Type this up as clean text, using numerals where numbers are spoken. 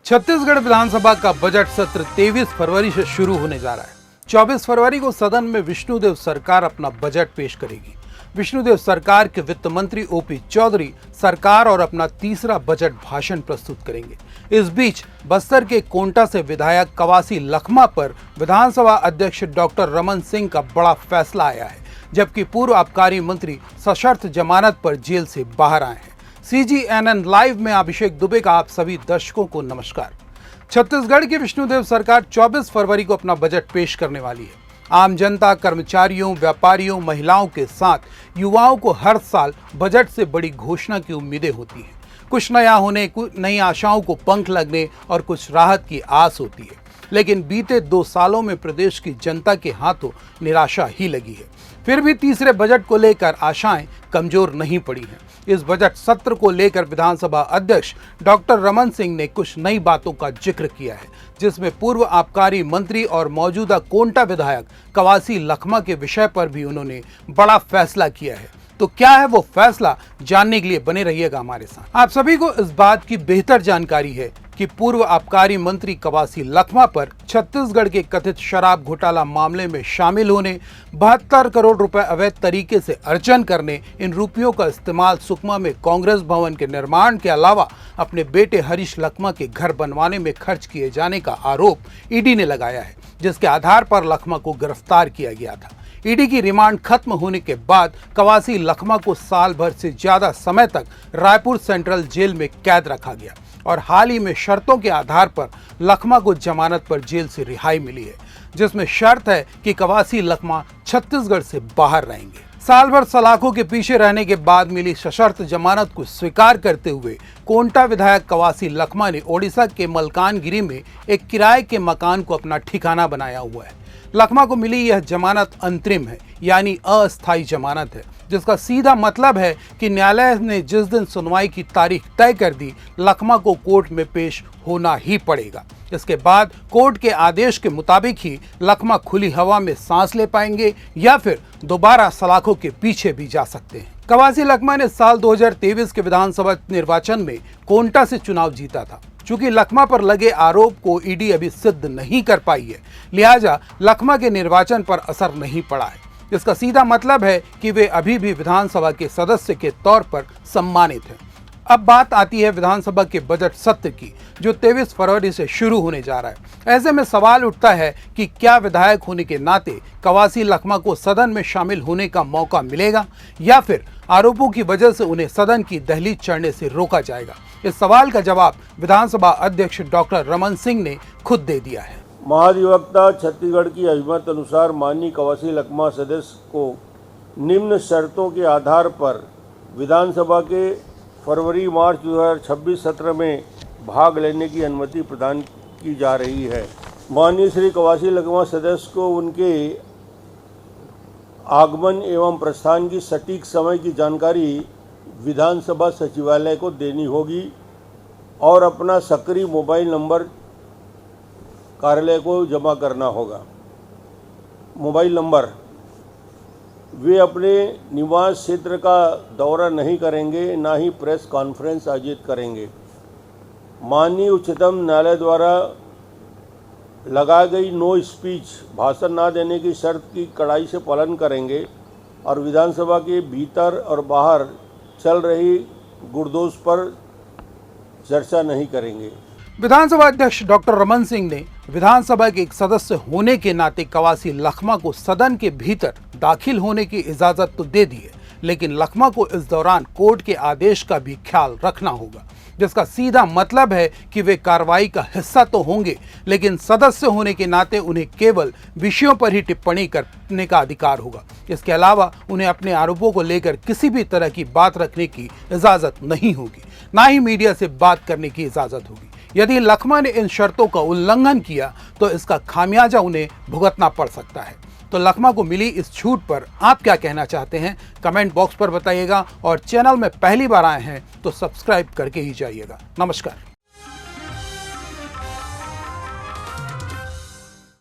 छत्तीसगढ़ विधानसभा का बजट सत्र 23 फरवरी से शुरू होने जा रहा है। 24 फरवरी को सदन में विष्णुदेव सरकार अपना बजट पेश करेगी। विष्णुदेव सरकार के वित्त मंत्री ओपी चौधरी सरकार और अपना तीसरा बजट भाषण प्रस्तुत करेंगे। इस बीच बस्तर के कोंटा से विधायक कवासी लखमा पर विधानसभा अध्यक्ष डॉक्टर रमन सिंह का बड़ा फैसला आया है, जबकि पूर्व आबकारी मंत्री सशर्त जमानत पर जेल से बाहर आए हैं। CGNN लाइव में अभिषेक दुबे का आप सभी दर्शकों को नमस्कार। छत्तीसगढ़ की विष्णुदेव सरकार 24 फरवरी को अपना बजट पेश करने वाली है। आम जनता, कर्मचारियों, व्यापारियों, महिलाओं के साथ युवाओं को हर साल बजट से बड़ी घोषणा की उम्मीदें होती हैं। कुछ नया होने, कुछ नई आशाओं को पंख लगने और कुछ राहत की आस होती है। लेकिन बीते 2 सालों में प्रदेश की जनता के हाथों निराशा ही लगी है। फिर भी तीसरे बजट को लेकर आशाएं कमजोर नहीं पड़ी हैं। इस बजट सत्र को लेकर विधानसभा अध्यक्ष डॉक्टर रमन सिंह ने कुछ नई बातों का जिक्र किया है, जिसमें पूर्व आबकारी मंत्री और मौजूदा कोंटा विधायक कवासी लखमा के विषय पर भी उन्होंने बड़ा फैसला किया है। तो क्या है वो फैसला, जानने के लिए बने रहिएगा हमारे साथ। आप सभी को इस बात की बेहतर जानकारी है कि पूर्व आबकारी मंत्री कवासी लखमा पर छत्तीसगढ़ के कथित शराब घोटाला मामले में शामिल होने, 72 करोड़ रुपए अवैध तरीके से अर्जन करने, इन रुपयों का इस्तेमाल सुकमा में कांग्रेस भवन के निर्माण के अलावा अपने बेटे हरीश लखमा के घर बनवाने में खर्च किए जाने का आरोप ईडी ने लगाया है, जिसके आधार पर लखमा को गिरफ्तार किया गया था। ईडी की रिमांड खत्म होने के बाद कवासी लखमा को साल भर से ज्यादा समय तक रायपुर सेंट्रल जेल में कैद रखा गया और हाल ही में शर्तों के आधार पर लखमा को जमानत पर जेल से रिहाई मिली है, जिसमें शर्त है कि कवासी लखमा छत्तीसगढ़ से बाहर रहेंगे। साल भर सलाखों के पीछे रहने के बाद मिली सशर्त जमानत को स्वीकार करते हुए कोंटा विधायक कवासी लखमा ने ओडिशा के मलकानगिरी में एक किराए के मकान को अपना ठिकाना बनाया हुआ है। लखमा को मिली यह जमानत अंतरिम है, यानी अस्थायी जमानत है, जिसका सीधा मतलब है कि न्यायालय ने जिस दिन सुनवाई की तारीख तय कर दी, लखमा को कोर्ट में पेश होना ही पड़ेगा। इसके बाद कोर्ट के आदेश के मुताबिक ही लखमा खुली हवा में सांस ले पाएंगे या फिर दोबारा सलाखों के पीछे भी जा सकते हैं। कवासी लखमा ने साल 2023 के विधानसभा निर्वाचन में कोंटा से चुनाव जीता था। चूंकि लखमा पर लगे आरोप को ईडी अभी सिद्ध नहीं कर पाई है, लिहाजा लखमा के निर्वाचन पर असर नहीं पड़ा है। इसका सीधा मतलब है कि वे अभी भी विधानसभा के सदस्य के तौर पर सम्मानित हैं। अब बात आती है विधानसभा के बजट सत्र की, जो 23 फरवरी से शुरू होने जा रहा है। ऐसे में सवाल उठता है कि क्या विधायक होने के नाते कवासी लखमा को सदन में शामिल होने का मौका मिलेगा या फिर आरोपों की वजह से उन्हें सदन की दहलीज चढ़ने से रोका जाएगा। इस सवाल का जवाब विधानसभा अध्यक्ष डॉक्टर रमन सिंह ने खुद दे दिया है। महाधिवक्ता छत्तीसगढ़ की अभिमत अनुसार माननीय कवासी लखमा सदस्य को निम्न शर्तों के आधार पर विधानसभा के फरवरी-मार्च 2026 सत्र में भाग लेने की अनुमति प्रदान की जा रही है। माननीय श्री कवासी लखमा सदस्य को उनके आगमन एवं प्रस्थान की सटीक समय की जानकारी विधानसभा सचिवालय को देनी होगी और अपना सक्रिय मोबाइल नंबर कार्यालय को जमा करना होगा। मोबाइल नंबर, वे अपने निवास क्षेत्र का दौरा नहीं करेंगे, ना ही प्रेस कॉन्फ्रेंस आयोजित करेंगे। माननीय उच्चतम न्यायालय द्वारा लगाई गई नो स्पीच भाषण ना देने की शर्त की कड़ाई से पालन करेंगे और विधानसभा के भीतर और बाहर चल रही गुड़दोष पर चर्चा नहीं करेंगे। विधानसभा अध्यक्ष डॉक्टर रमन सिंह ने विधानसभा के एक सदस्य होने के नाते कवासी लखमा को सदन के भीतर दाखिल होने की इजाजत तो दे दी है, लेकिन लखमा को इस दौरान कोर्ट के आदेश का भी ख्याल रखना होगा, जिसका सीधा मतलब है कि वे कार्रवाई का हिस्सा तो होंगे, लेकिन सदस्य होने के नाते उन्हें केवल विषयों पर ही टिप्पणी करने का अधिकार होगा। इसके अलावा उन्हें अपने आरोपों को लेकर किसी भी तरह की बात रखने की इजाजत नहीं होगी, ना ही मीडिया से बात करने की इजाजत होगी। यदि लखमा ने इन शर्तों का उल्लंघन किया तो इसका खामियाजा उन्हें भुगतना पड़ सकता है। तो लखमा को मिली इस छूट पर आप क्या कहना चाहते हैं, कमेंट बॉक्स पर बताइएगा और चैनल में पहली बार आए हैं तो सब्सक्राइब करके ही जाइएगा। नमस्कार।